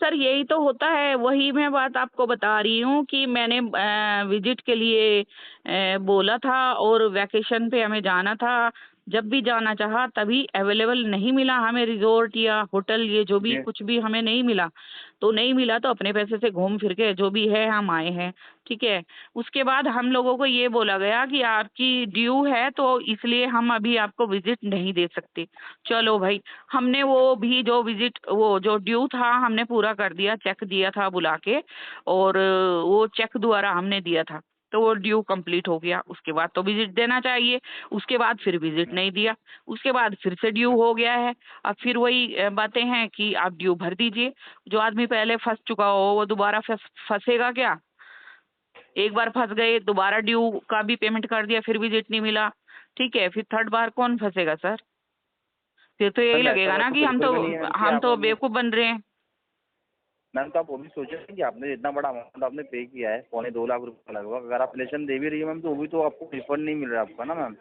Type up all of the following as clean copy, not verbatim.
Sir यही तो होता है, वही मैं बात आपको बता रही हूँ कि मैंने विजिट के लिए बोला था और वैकेशन पे हमें जाना था। जब भी जाना चाहा तभी अवेलेबल नहीं मिला हमें, रिजॉर्ट या होटल ये जो भी जी। कुछ भी हमें नहीं मिला। तो नहीं मिला तो अपने पैसे से घूम फिर के जो भी है हम आए हैं, ठीक है। उसके बाद हम लोगों को ये बोला गया कि आपकी ड्यू है तो इसलिए हम अभी आपको विजिट नहीं दे सकते। चलो भाई, हमने वो भी जो विजिट वो जो ड्यू था हमने पूरा कर दिया, चेक दिया था बुला के, और वो चेक द्वारा हमने दिया था, तो वो ड्यू कंप्लीट हो गया। उसके बाद तो विजिट देना चाहिए, उसके बाद फिर विजिट नहीं दिया, उसके बाद फिर से ड्यू हो गया है। अब फिर वही बातें हैं कि आप ड्यू भर दीजिए। जो आदमी पहले फंस चुका हो वो दोबारा फंसेगा क्या? एक बार फंस गए, दोबारा ड्यू का भी पेमेंट कर दिया, फिर विजिट नहीं मिला, ठीक है, फिर थर्ड बार कौन फंसेगा सर? फिर तो यही मैम ऐसा लगेगा बात ना तो कि बिल्कुल भी नहीं है मैम कि हम आप तो हमें। बेवकूफ बन रहे हैं। मैम तो आप वो भी सोचे कि आपने इतना बड़ा अमाउंट आपने पे किया है, ₹2.25 लाख लगभग, अगर आप रिलेशन दे भी रही है मैम तो वो भी तो आपको रिफंड नहीं मिल रहा है आपका ना मैम।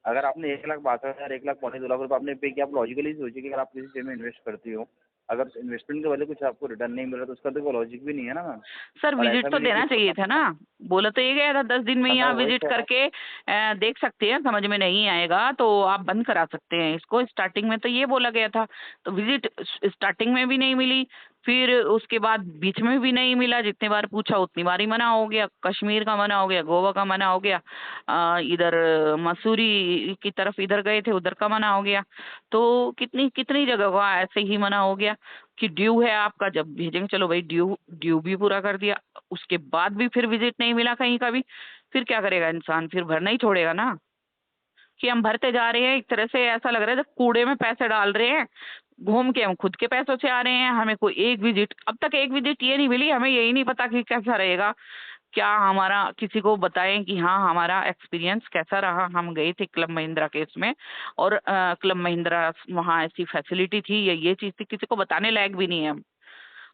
अगर आपने 1,62,000 1 लाख ₹2.25 लाख आपने पे किया, आप लॉजिकली सोचिए कि अगर आप किसी चीज़ में इन्वेस्ट करती हो, अगर इन्वेस्टमेंट के बदले कुछ आपको रिटर्न नहीं मिल रहा तो उसका तो कोई लॉजिक भी नहीं है ना मैम। सर और विजिट ऐसा तो भी नहीं कि देना चाहिए था ना। बोला तो ये गया था 10 दिन में ही मैं आप वही विजिट कह रहा हूँ। करके देख सकते हैं, समझ में नहीं आएगा तो आप बंद करा सकते हैं इसको। स्टार्टिंग में तो ये बोला गया था, तो विजिट स्टार्टिंग में भी नहीं मिली, फिर उसके बाद बीच में भी नहीं मिला। जितनी बार पूछा उतनी बार ही मना हो गया, कश्मीर का मना हो गया, गोवा का मना हो गया, इधर मसूरी की तरफ इधर गए थे उधर का मना हो गया। तो कितनी कितनी जगह का ऐसे ही मना हो गया कि ड्यू है आपका, जब भेजेंगे। चलो भाई, ड्यू ड्यू भी पूरा कर दिया, उसके बाद भी फिर विजिट नहीं मिला कहीं का भी। फिर क्या करेगा इंसान? फिर भरना ही छोड़ेगा ना। कि हम भरते जा रहे हैं, एक तरह से ऐसा लग रहा है जब कूड़े में पैसे डाल रहे हैं, घूम के हम खुद के पैसों से आ रहे हैं। हमें कोई एक विजिट, अब तक एक विजिट ये नहीं मिली, हमें यही नहीं पता कि कैसा रहेगा। क्या हमारा किसी को बताएं कि हाँ हमारा एक्सपीरियंस कैसा रहा? हम गए थे क्लब महिंद्रा के इसमें, और क्लब महिंद्रा वहाँ ऐसी फैसिलिटी थी, ये चीज थी, किसी को बताने लायक भी नहीं है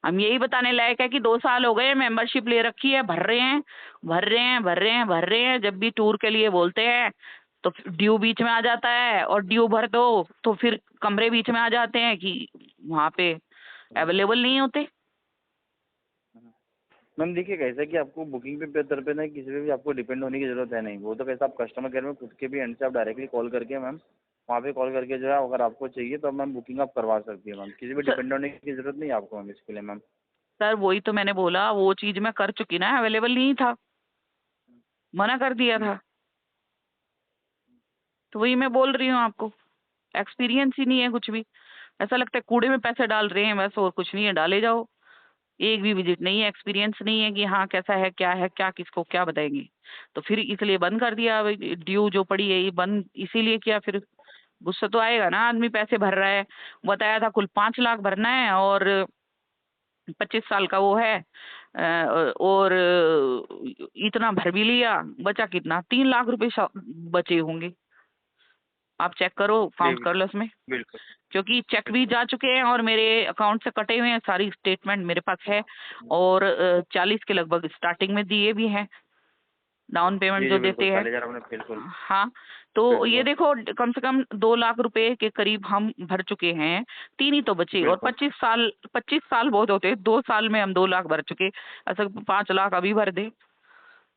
हम यही बताने लायक है कि 2 साल हो गए मेंबरशिप ले रखी है, भर रहे हैं भर रहे हैं भर रहे हैं भर रहे हैं। जब भी टूर के लिए बोलते हैं तो ड्यू बीच में आ जाता है, और ड्यू भर दो तो फिर कमरे बीच में आ जाते हैं कि वहाँ पे अवेलेबल नहीं होते। मैम देखिए कैसा है कि आपको बुकिंग पे बेहतर पे ना किसी पे भी आपको डिपेंड होने की ज़रूरत है नहीं। वो तो कैसा आप कस्टमर केयर में खुद के भी एंड से आप डायरेक्टली कॉल करके मैम वहाँ पे कॉल करके जो है अगर आपको चाहिए तो मैम बुकिंग आप करवा सकती है मैम। किसी पे सर डिपेंड होने की ज़रूरत नहीं है आपको मैम इसके लिए मैम। सर वही तो मैंने बोला, वो चीज मैं कर चुकी ना, अवेलेबल नहीं था, मना कर दिया था। तो वही मैं बोल रही हूँ आपको, एक्सपीरियंस ही नहीं है कुछ भी। ऐसा लगता है कूड़े में पैसे डाल रहे हैं बस, और कुछ नहीं है, डाले जाओ। एक भी विजिट नहीं है, एक्सपीरियंस नहीं है कि हाँ कैसा है क्या किसको क्या बताएंगे। तो फिर इसलिए बंद कर दिया। ड्यू जो पड़ी है ये बंद इसीलिए किया। फिर गुस्सा तो आएगा ना, आदमी पैसे भर रहा है। बताया था कुल 5 लाख भरना है, और 25 साल का वो है, और इतना भर भी लिया, बचा कितना? 3 लाख रुपए बचे होंगे। आप चेक करो, जी काउंट कर लो उसमें। बिल्कुल क्योंकि चेक भी बिल्कुल। जा चुके हैं और मेरे अकाउंट से कटे हुए हैं, सारी स्टेटमेंट मेरे पास है। और 40 के लगभग स्टार्टिंग में दिए भी हैं, डाउन पेमेंट जी जो जी बिल्कुल देते हैं। 40,000 आपने बिल्कुल हाँ, तो ये बिल्कुल देखो कम से कम 2 लाख रुपए के करीब हम भर चुके हैं। 3 ही तो बचे, और बिल्कुल। 25 साल बहुत होते हैं, 2 साल में हम 2 लाख भर चुके। ऐसा 5 लाख अभी भर दे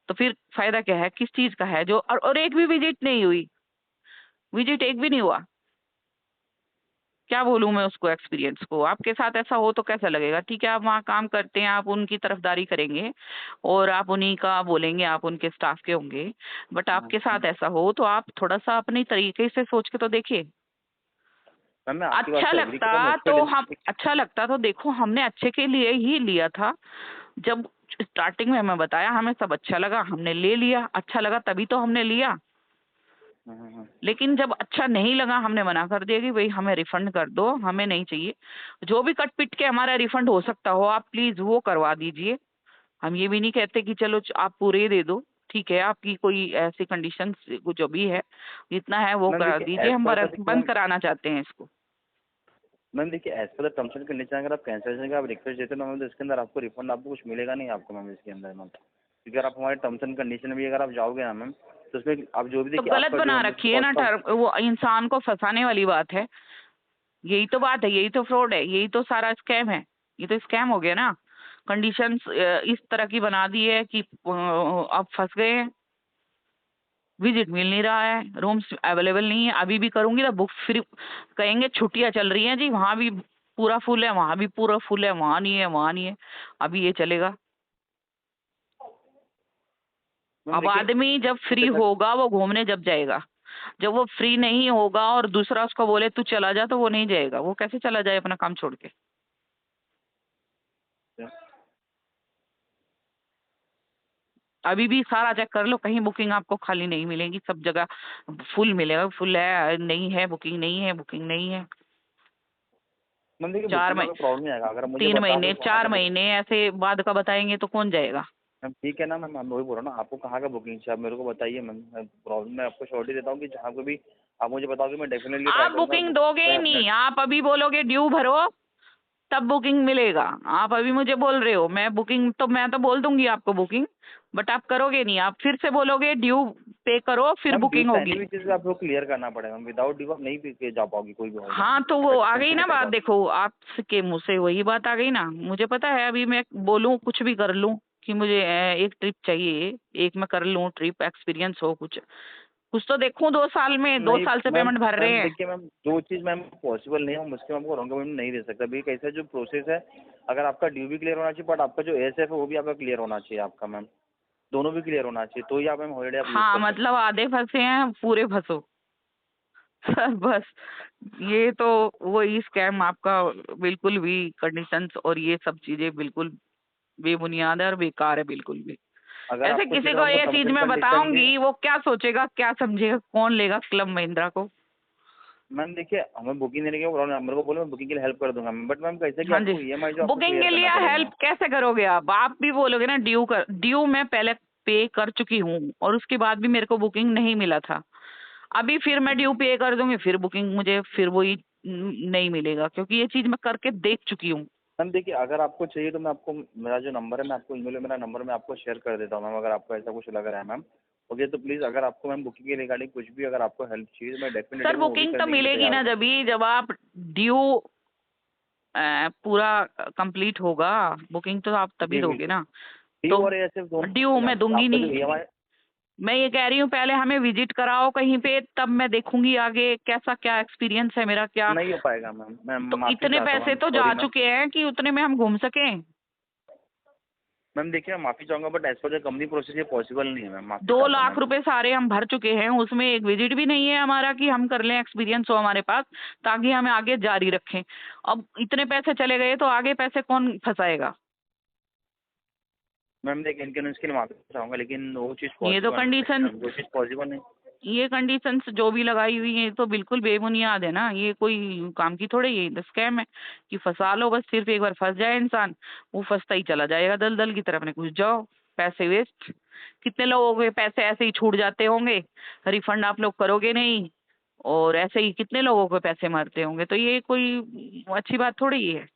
तो फिर फायदा क्या है? किस चीज का है जो? और एक भी विजिट नहीं हुई, विजिट एक भी नहीं हुआ। क्या बोलूं मैं उसको, एक्सपीरियंस को? आपके साथ ऐसा हो तो कैसा लगेगा? ठीक है, आप वहाँ काम करते हैं, आप उनकी तरफदारी करेंगे और आप उन्हीं का बोलेंगे, आप उनके स्टाफ के होंगे, बट आपके साथ ऐसा हो तो आप थोड़ा सा अपनी तरीके से सोच के तो देखिए। मैम मैं आपकी बात से एग्री कर रहा हूँ, मैं इस पे अच्छा लगता तो देखो, हमने अच्छे के लिए ही लिया था। जब स्टार्टिंग में हमें बताया, हमें सब अच्छा लगा, हमने ले लिया। अच्छा लगा तभी तो हमने लिया। लेकिन जब अच्छा नहीं लगा हमने मना कर दिया कि भाई हमें रिफंड कर दो, हमें नहीं चाहिए। जो भी कट पिट के हमारा रिफंड हो सकता हो आप प्लीज वो करवा दीजिए। हम ये भी नहीं कहते कि चलो आप पूरे दे दो, ठीक है, आपकी कोई ऐसी कंडीशन जो भी है जितना है वो मैम करा देखिए दीजिए। एज हम पर द देखिए बंद मैम कराना चाहते हैं इसको। मैम देखिए as per the terms and condition अगर आप कैंसिलेशन का आप रिक्वेस्ट देते हो ना मैम तो इसके अंदर आपको रिफंड आपको कुछ मिलेगा नहीं आपको मैम इसके अंदर मैम। क्योंकि अगर आप हमारे टर्म्स एंड कंडीशन में भी अगर आप जाओगे ना मैम तो उसमें आप जो भी तो देखिए गलत आपका जो बना हमने रखी है ना कॉस्ट ऑफ। टर्म, वो इंसान को फंसाने वाली बात है। यही तो बात है, यही तो फ्रॉड है, यही तो सारा स्कैम है। ये तो स्कैम हो गया ना। कंडीशंस इस तरह की बना दी है कि आप फंस गए हैं। विजिट मिल नहीं रहा है, रूम्स अवेलेबल नहीं है। अभी भी करूंगी तो बुक फिर कहेंगे छुट्टियां चल रही हैं जी, वहां भी पूरा फुल है, वहां भी पूरा फुल है, वहां नहीं है, वहां नहीं है। अभी ये चलेगा। मैम अब देखिए, आदमी जब फ्री जैसा होगा वो घूमने जब जाएगा। जब वो फ्री नहीं होगा और दूसरा उसको बोले तू चला जा, तो वो नहीं जाएगा। वो कैसे चला जाए अपना काम छोड़ के। अभी भी सारा चेक कर लो, कहीं बुकिंग आपको खाली नहीं मिलेगी, सब जगह फुल मिलेगा। फुल है, नहीं है बुकिंग, नहीं है बुकिंग, नहीं है। मैम देखिए, चार बुकिंग में महीने, कोई प्रॉब्लम नहीं आएगा अगर मुझे 3 महीने, बताओगे कहाँ का 4 महीने ऐसे बाद का बताएंगे तो कौन जाएगा। मैम ठीक है ना मैम, मैं वही बोल रहा हूँ ना, आपको कहाँ का बुकिंग चाहिए आप मेरे को बताइए मैम। प्रॉब्लम मैं आपको श्योरिटी देता हूँ कि जहाँ पे भी आप मुझे बताओगे मैं डेफिनेटली ट्राई आप करूँगा बुकिंग बुक दोगे ही मैं अपने। नहीं, आप अभी बोलोगे ड्यू भरो तब बुकिंग मिलेगा। आप अभी मुझे बोल रहे हो, मैं बुकिंग तो मैं तो बोल दूंगी आपको बुकिंग, बट आप करोगे नहीं। आप फिर से बोलोगे ड्यू पे करो फिर मैम ड्यू बुकिंग पहले होगी। भी चीज़ आपको क्लियर करना पड़ेगा मैम, विदाउट ड्यू आप नहीं पे जा पाओगी कोई भी हॉलीडे हाँ में, तो वो आ गई कंसिस्टेंसी ना के बात, साथ। देखो आपके मुंह से वही बात आ गई ना। मुझे पता है अभी मैं बोलूं कुछ भी कर लूं कि मुझे एक ट्रिप चाहिए, एक मैं कर लूं ट्रिप, एक्सपीरियंस हो कुछ कुछ तो देखूं। 2 साल में, दो नहीं साल से मैम, पेमेंट भर रहे मैम हैं। देखिए मैम, जो चीज़ मैम पॉसिबल नहीं है हम उसके आपको रॉन्ग पेमेंट नहीं दे सकता। अभी कैसा जो प्रोसेस है, अगर आपका ड्यू भी क्लियर होना चाहिए बट आपका जो एएसएफ है वो भी आपका क्लियर होना चाहिए आपका मैम, दोनों भी क्लियर होना चाहिए, तो ही आप मैम हॉलीडे आप यूज़ हाँ कर सकते मतलब आधे फंसे हैं, पूरे फंसो। सर बस ये तो वही स्कैम आपका, बिल्कुल भी कंडीशंस और ये सब चीजें बिल्कुल बेबुनियाद है और बेकार है बिल्कुल भी। हो। अगर ऐसे आपको किसी चाहिए तो को आपको ये टर्म्स चीज एंड मैं कंडीशन के। बताऊंगी वो क्या सोचेगा क्या समझेगा, कौन लेगा क्लब महिंद्रा को। मैम देखिए, हमें बुकिंग देने के प्रॉब्लम, मेरे को बोले मैं बुकिंग के लिए हेल्प कर दूंगा मैम, बट मैम कैसे कि हाँ जी, आपको ईएमआई जो आपको बुकिंग क्लियर के करना लिए पड़ेगा। हेल्प कैसे करोगे आप भी बोलोगे ना ड्यू मैं पहले पे कर चुकी हूँ और उसके बाद भी मेरे को बुकिंग नहीं मिला था। अभी फिर मैं ड्यू पे कर दूंगी, फिर बुकिंग मुझे फिर वही नहीं मिलेगा, क्योंकि ये चीज मैं करके देख चुकी हूँ। मैम देखिए, अगर आपको चाहिए तो मैं आपको मेरा जो नंबर है मैं आपको ईमेल में मेरा नंबर मैं आपको शेयर कर देता हूँ मैम, अगर आपको ऐसा कुछ लग रहा है मैम। ओके, तो प्लीज़ अगर आपको मैम बुकिंग के रिगार्डिंग कुछ भी अगर आपको हेल्प चाहिए तो मैं डेफिनेटली सर मैं वो भी बुकिंग तो करने के लिए मिलेगी तैयार ना हूँ। जब आप ड्यू पूरा कंप्लीट होगा। बुकिंग तो आप तभी जी दोगे बिल्कुल। ना। ड्यू तो और एएसएफ ड्यू दोनों मैं मैम, दूंगी आपका जो नहीं। ईएमआई। मैं ये कह रही हूँ पहले हमें विजिट कराओ कहीं पे, तब मैं देखूंगी आगे कैसा क्या एक्सपीरियंस है मेरा क्या। नहीं हो पाएगा मैम, मैं तो माफ़ी इतने चाहता हूँ पैसे मैम, तो सॉरी जा मैम। चुके हैं कि उतने में हम घूम सकें। मैम देखिए, मैं माफ़ी चाहूँगा but as per the company process ये पॉसिबल नहीं है मैम, माफ़ी दो चाहता हूँ लाख मैम। रुपए सारे हम भर चुके हैं, उसमें एक विजिट भी नहीं है हमारा कि हम कर लें, एक्सपीरियंस हो हमारे पास ताकि हमें आगे जारी रखें। अब इतने पैसे चले गए तो आगे पैसे कौन फंसाएगा। मैम देखिए, इनकन्वीनियंस के लिए माफ़ी चाहूँगा लेकिन वो चीज़ ये तो पॉसिबल नहीं है कंडीशन, मैम, वो चीज़ पॉसिबल नहीं। ये कंडीशंस जो भी लगाई हुई है तो बिल्कुल बेबुनियाद है ना। ये कोई काम की थोड़ी, ये स्कैम है कि फंसा लो बस। सिर्फ एक बार फंस जाए इंसान, वो फंसता ही चला जाएगा दलदल की तरफ, अपने घुस जाओ, पैसे वेस्ट। कितने लोगों के पैसे ऐसे ही छूट जाते होंगे, रिफंड आप लोग करोगे नहीं, और ऐसे ही कितने लोगों के पैसे मरते होंगे। तो ये कोई अच्छी बात थोड़ी है।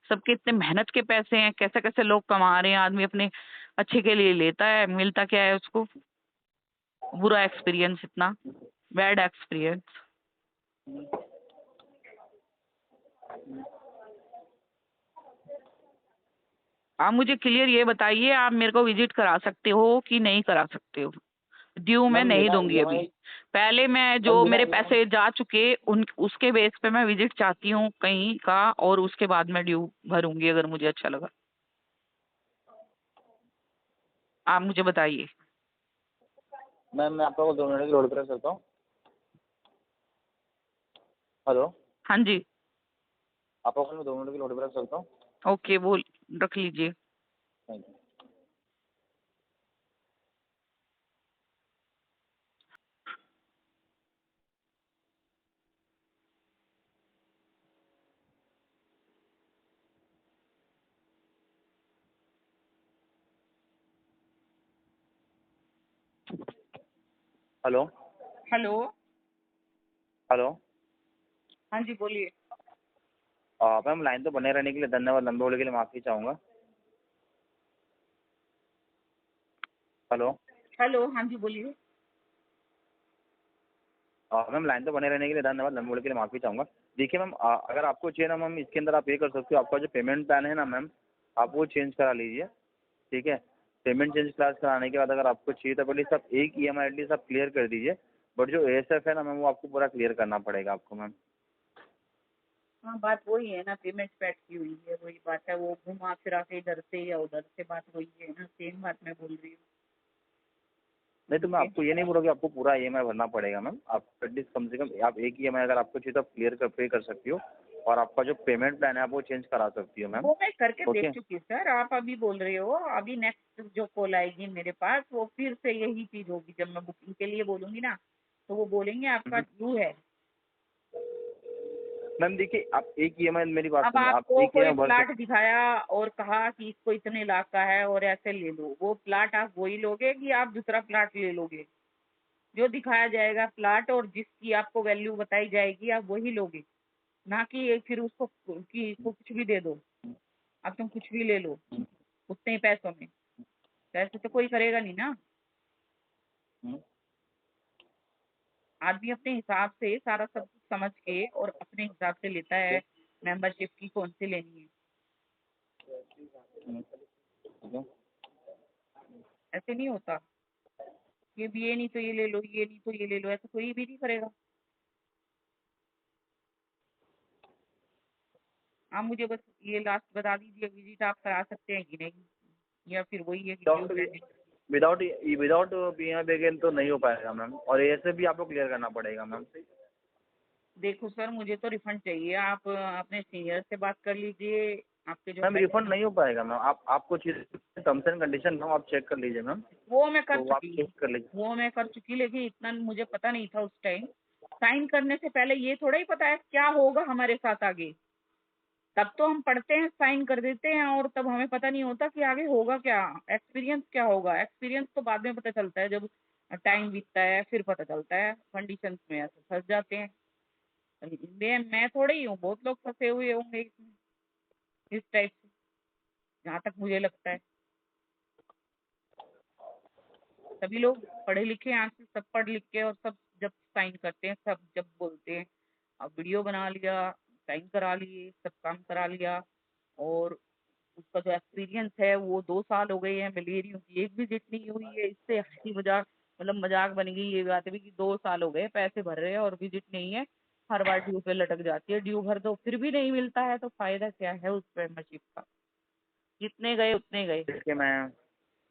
सबके इतने मेहनत के पैसे हैं, कैसे कैसे लोग कमा रहे हैं, आदमी अपने अच्छे के लिए लेता है, मिलता क्या है उसको। बुरा एक्सपीरियंस, इतना बैड एक्सपीरियंस। आप मुझे क्लियर ये बताइए, आप मेरे को विजिट करा सकते हो कि नहीं करा सकते हो। ड्यू मैं मैम नहीं बिना दूंगी अभी। ईएमआई, पहले मैं मैम जो बिना मेरे ईएमआई। पैसे जा चुके उन उसके बेस पे मैं विजिट चाहती हूँ कहीं का, और उसके बाद मैं ड्यू भरूंगी अगर मुझे अच्छा लगा। आप मुझे बताइए। मैम मैं आपको 2 मिनट की रोड पर रख सकता हूँ। हेलो, हाँ जी। आपको मैं 2 मिनट की रोड पर रख सकता हूँ। ओके, बोल, रख लीजिए। Thank you. Hello. Hello. Hello. हाँ जी बोलिए। मैम लाइन तो बने रहने के लिए धन्यवाद, लंबे होने के लिए माफ़ी चाहूँगा। हेलो। हेलो। हाँ जी बोलिए। मैम लाइन तो बने रहने के लिए धन्यवाद, लंबे होने के लिए माफ़ी चाहूँगा। देखिए मैम, अगर आपको चाहिए ना मैम, इसके अंदर आप ये कर सकते हो, आपका जो पेमेंट प्लान है ना मैम, आप वो चेंज करा लीजिए, ठीक है। पेमेंट चेंज क्लास कराने के बाद अगर आपको चाहिए तो पहले सब एक EMI एटलीस्ट आप क्लियर कर दीजिए, बट जो ASF है ना मैम, वो आपको पूरा क्लियर करना पड़ेगा आपको मैम। हाँ, बात वही है ना, पेमेंट पे अटकी हुई है, वही बात है, वो घुमा फिरा के इधर से या उधर से, बात वही है ना, सेम बात मैं बोल रही हूँ। नहीं तो मैं ठीक है। आपको ये नहीं बोल रहा कि आपको पूरा EMI भरना पड़ेगा मैम, आप एटलीस्ट कम से कम आप एक EMI अगर आपको चाहिए तो आप क्लियर कर पे कर सकती हो, और आपका जो पेमेंट प्लान है आप वो चेंज करा सकती हो मैम। वो मैं करके देख ओके। चुकी सर, आप अभी बोल रहे हो, अभी नेक्स्ट जो कॉल आएगी मेरे पास वो फिर से यही चीज होगी, जब मैं बुकिंग के लिए बोलूंगी ना तो वो बोलेंगे आपका ड्यू है। मैम देखिए, आप एक EMI, मेरी बात अब सुनिए, आप आपको एक कोई EMI भर प्लाट सकते। दिखाया और कहा कि इसको इतने लाख का है और ऐसे ले लो, वो प्लाट आप वही लोगे कि आप दूसरा प्लाट ले लोगे? जो दिखाया जाएगा प्लाट और जिसकी आपको वैल्यू बताई जाएगी आप वही लोगे, ना कि फिर उसको कि इसको कुछ भी दे दो, अब तुम कुछ भी ले लो उतने ही पैसों में, तो ऐसे तो कोई करेगा नहीं ना। आदमी अपने हिसाब से सारा सब कुछ समझ के और अपने हिसाब से लेता है मेंबरशिप की कौन सी लेनी है। ऐसे नहीं होता ये नहीं तो ये ले लो, ये नहीं तो ये ले लो, ऐसा कोई भी नहीं करेगा। आप मुझे बस ये लास्ट बता दीजिए, विजिट आप करा सकते हैं कि नहीं, या फिर वही है कि due pending. Without without EMI बैगेन तो नहीं हो पाएगा मैम, और ASF भी आपको क्लियर करना पड़ेगा मैम। देखो सर, मुझे तो रिफंड चाहिए, आप अपने सीनियर से बात कर लीजिए, आपके जो मैम हेड रिफंड हैं। नहीं हो पाएगा मैम, आपको चीज टर्म्स एंड कंडीशन मैम आप चेक कर लीजिए मैम, वो मैं कर तो आप चुकी चेक कर लीजिए। वो मैं कर चुकी, लेकिन इतना मुझे पता नहीं था उस टाइम। साइन करने से पहले ये थोड़ा ही पता है क्या होगा हमारे साथ आगे। तब तो हम पढ़ते हैं, साइन कर देते हैं, और तब हमें पता नहीं होता कि आगे होगा क्या, एक्सपीरियंस क्या होगा। एक्सपीरियंस तो बाद में पता चलता है, जब टाइम बीतता है फिर पता चलता है, कंडीशंस में ऐसे फंस जाते हैं। मैं थोड़े ही हूँ, बहुत लोग फंसे हुए होंगे इसमें, इस टाइप से, जहाँ तक मुझे लगता है। सभी लोग पढ़े लिखे हैं, आज से सब पढ़ लिख के और सब जब साइन करते हैं, सब जब बोलते हैं, अब वीडियो बना लिया, साइन करा लिए, सब काम करा लिया, और उसका जो एक्सपीरियंस है वो 2 साल हो गए हैं, मलेरिया की एक विजिट नहीं हुई है, इससे हंसी मजाक, मतलब मजाक बन गई ये बात भी कि 2 साल हो गए पैसे भर रहे हैं और विजिट नहीं है, हर बार ड्यू पे लटक जाती है, ड्यू भर दो फिर भी नहीं मिलता है, तो फायदा क्या है उस मेंबरशिप का? जितने गए उतने गए। देखिए मैं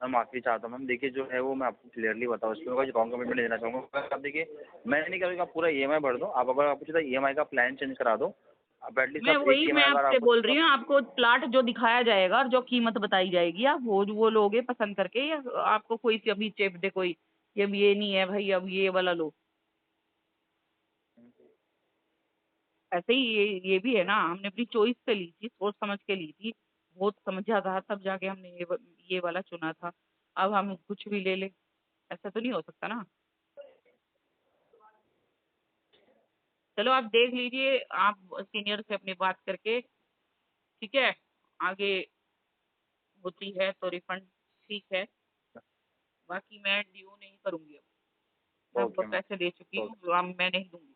माफ़ी चाहता हूँ मैम, देखिए जो है वो मैं आपको क्लियरली बताऊँ, इसमें मैं रॉन्ग कमिटमेंट देना चाहूँगा। आप देखिए, मैं नहीं कह रहा कि आप पूरा EMI भर दो, आप अगर आपको चाहिए EMI का प्लान चेंज करा दो, आप एटलीस्ट मैं आप एक वही मैं EMI अगर आपसे आपको बोल चाहिए रही तो हूँ, आपको प्लाट जो दिखाया जाएगा और जो कीमत बताई जाएगी आप वो लोगे पसंद करके, या आपको कोई सी अभी चेप दे कोई, ये अब ये नहीं है भाई अब ये वाला लो? ऐसे ही ये भी है ना, हमने अपनी चॉइस से ली थी, सोच समझ के ली थी, बहुत समझा था तब जाके हमने ये वाला चुना था। अब हम कुछ भी ले ले, ऐसा तो नहीं हो सकता ना। चलो आप देख लीजिए, आप सीनियर से अपनी बात करके, ठीक है, आगे होती है तो रिफंड ठीक है, बाकी मैं ड्यू नहीं करूंगी अब, मैं ओके मैम। पैसे दे चुकी हूँ, ओके। अब मैं नहीं दूंगी।